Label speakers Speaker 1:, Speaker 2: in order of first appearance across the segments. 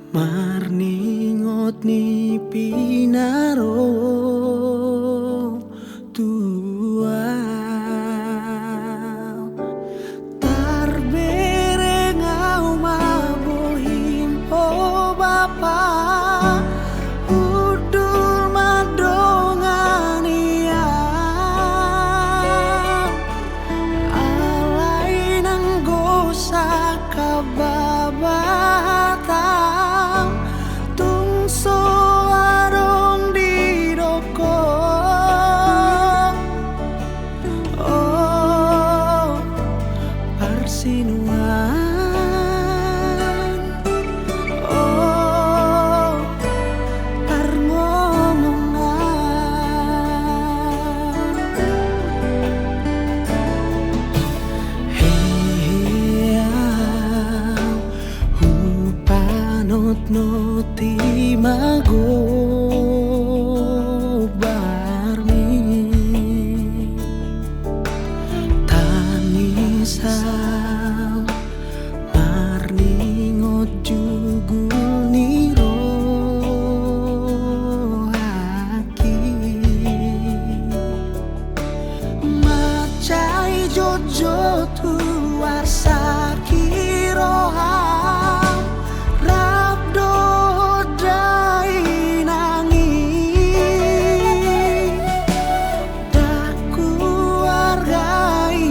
Speaker 1: Marningot ni pinaro tua tarberengau mabuhin o bapa udul madongan ia alai nang gosa kababatam tungso arong didoko oh parsinuan oh tarngomongan heheau hupanot no timago barmi tanisau marningot jugul niro haki macai jojo tuar sakiroham rabdo dai nangi daku wargai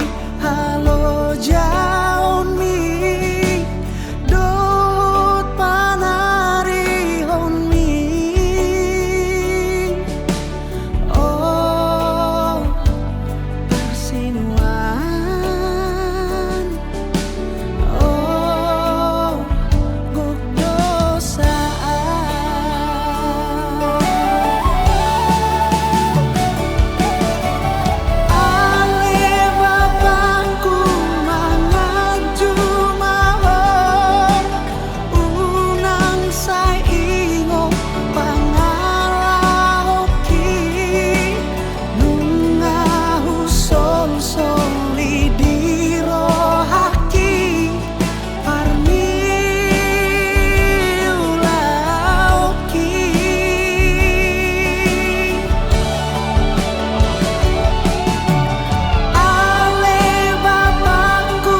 Speaker 1: halo jaun mi dot panari hon mi oh persinuan oh gugdosaan ale bapangku mangaju mahon unang sai ingo pangalahoki nungahu sol soli dirohaki parmi ulaoki ale bapangku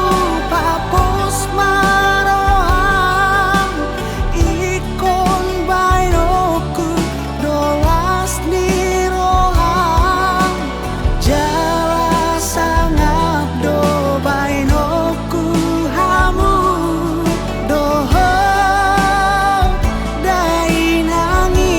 Speaker 1: papos maroham ikon bainoku dolas niroham jala sangap do bainoku hamu doho dai nangi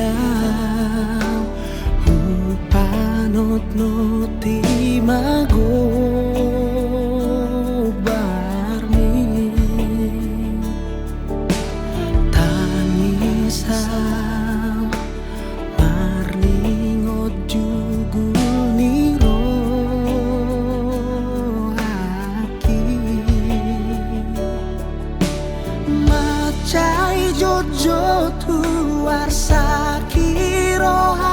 Speaker 1: heheau hupanot no timago barmi tanisau marningot jugul niro haki macai jojo tuar sakiroha